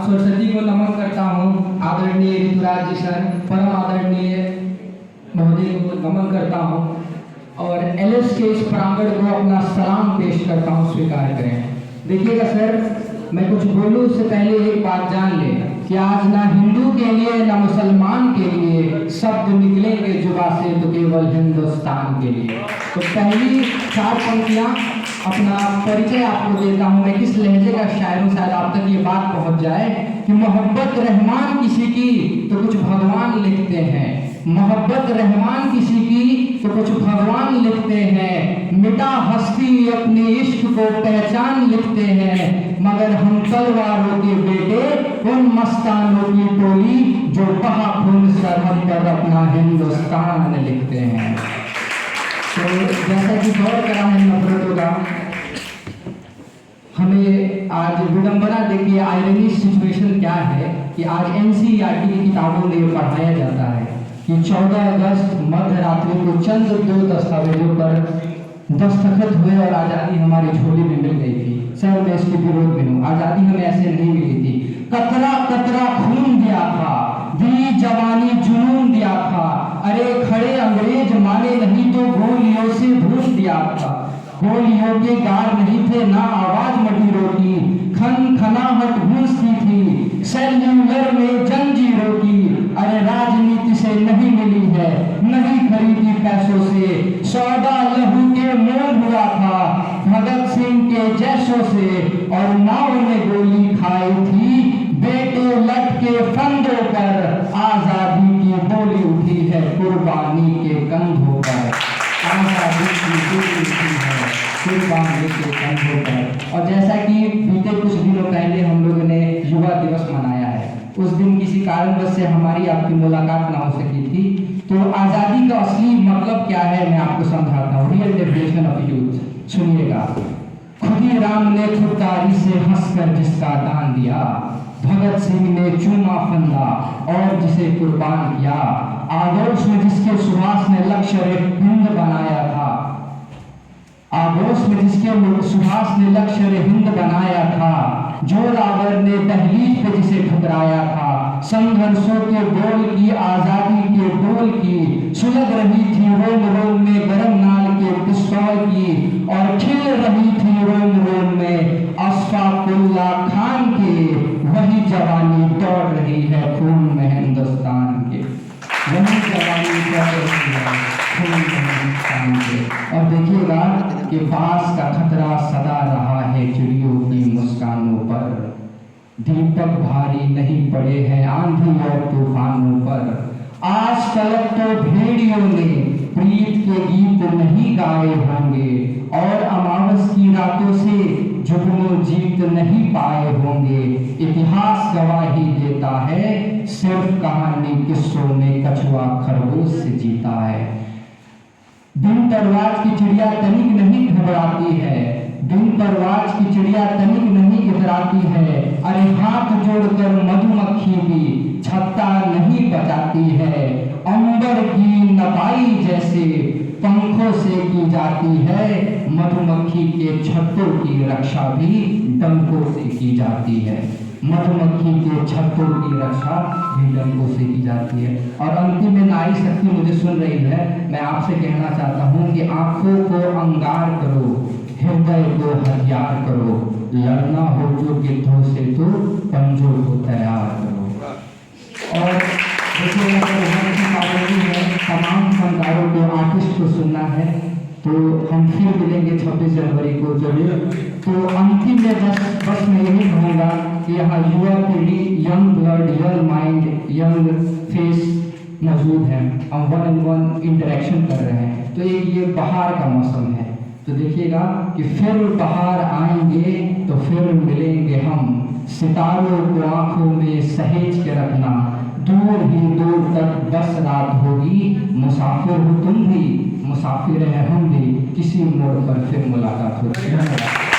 सरस्वती को नमन करता हूँ, आदरणीय ऋतुराज जी सर, परम आदरणीय महोदय को नमन करता हूँ और एलएस के इस प्रांगण को अपना सलाम पेश करता हूँ, स्वीकार करें। देखिएगा सर, मैं कुछ बोलूँ उससे पहले एक बात जान ले कि आज ना हिंदू के लिए ना मुसलमान के लिए शब्द निकलेंगे जुबा से तो केवल हिंदुस्तान के लिए। तो पहली 4 पंक्तियाँ अपना परिचय आपको देता हूँ, मैं किस लहजे का शायर हूँ, शायद आप तक ये बात पहुँच जाए कि मोहब्बत रहमान किसी की तो कुछ भगवान लिखते हैं, मोहब्बत रहमान किसी की तो कुछ भगवान लिखते हैं, मिटा हस्ती अपने इश्क को पहचान लिखते हैं, मगर हम तलवारों के बेटे उन मस्तानों की टोली जो बहा खून सरहद पर अपना हिंदुस्तान लिखते हैं। तो जैसा कि गौर करा है नफरतों का, हमें आज विडंबना देखिए, आयरनी सिचुएशन क्या है कि आज एनसीईआरटी की किताबों में पढ़ाया जाता है कि 14 अगस्त मध्य रात्रि को चंद 2 दस्तावेजों पर दस्तखत हुए और आज़ादी हमारी झोली में मिल गई थी। सर मैं इसके विरोध में हूँ, आज़ादी हमें ऐसे नहीं मिली थी। कतरा कतरा खून दिया था, दी जवानी जुनून दिया था, अरे खड़े अंग्रेज माने नहीं तो गोलियों से भून दिया था, गोलियों के गार नहीं थे ना आवाज मटीरों की, खन खनाहट गूंजती थी सेल्यूलर में जंजीरों की, अरे राजनीति से नहीं मिली है नहीं खरीदी पैसों से, सौदा लहू के मोल हुआ था भगत सिंह के जैसों से, और माओ ने गोली खाई थी बेटे लटके फंदों पर, आजादी की बोली उठी है कुर्बानी के कंधों पर, आजादी की बोली उठी है कुर्बानी के कंधों पर। और जैसा कि बीते कुछ दिनों पहले हम लोगों ने युवा दिवस मनाया है, उस दिन किसी कारणवश से हमारी आपकी मुलाकात ना हो सकी थी, तो आज़ादी का असली मतलब क्या है मैं आपको समझाता हूँ। रियल डेफिनेशन ऑफ यूथ सुनिएगा। खुदी राम ने खुददारी से हंसकर जिसका दान दिया, भगत सिंह ने चूमा फंदा और जिसे कुर्बान किया, आगोश में जिसके सुहास ने लक्ष्य हिंद बनाया था, आगोश में जिसके सुहास ने लक्ष्य हिंद बनाया था, जोरावर ने दहलीज पे जिसे ठुकराया था, संघर्षों के बोल की आजादी के बोल की, सुलग रही थी रोम रोम में गरम नाल के पिस्तौल की, और खिल रही थी रोम रोम में अशफाकुल्ला खान के, वही जवानी दौड़ रही है खून में हिंदुस्तान के, वही जवानी दौड़ रही है खून में हिंदुस्तान के। और देखिएगा कि बास का खतरा सदा रहा है चिड़ियों की मुस्कानों पर, दीपक भारी नहीं पड़े हैं आंधी और तूफानों पर, आज तलक तो भेड़ियों ने प्रीत के गीत नहीं गाए होंगे, और अमावस की रातों से जुगनू जीत नहीं पाए होंगे, इतिहास गवाही देता है सिर्फ कहानी किस्सों में कछुआ खरगोश से जीता है। बिन परवाज की चिड़िया तनिक नहीं घबराती है, बिन परवाज की चिड़िया तनिक नहीं इतराती है, अरे हाथ जोड़कर मधुमक्खी भी छत्ता नहीं बजाती है, अंबर की नपाई जैसे पंखों से की जाती है, मधुमक्खी के छत्तों की रक्षा भी डंकों से की जाती है, मधुमक्खी के छत्तों की रक्षा भी डंकों से की जाती है। और अंतिम में नारी शक्ति मुझे सुन रही है, मैं आपसे कहना चाहता हूँ कि आंखों को अंगार करो, हृदय को हथियार करो, लड़ना हो जो गिद्धों से तो पंजों को तैयार करो। और देखिए पाबंदी है, तमाम फनकारों को आर्टिस्ट को सुनना है, तो हम फिर मिलेंगे 26 जनवरी को जरूर। तो अंतिम में बस मैं यही कहूँगा कि यहाँ युवा पीढ़ी, young blood, young mind, young face मौजूद हैं, हम 1-on-1 इंटरेक्शन कर रहे हैं। तो एक ये बहार का मौसम है, तो देखिएगा कि फिर बाहर आएंगे तो फिर मिलेंगे हम, सितारों को आंखों में सहेज के रखना, दूर ही दूर तक बस रात होगी, मुसाफिर हो तुम भी मुसाफिर है हम भी, किसी मोड़ पर फिर मुलाकात होगी।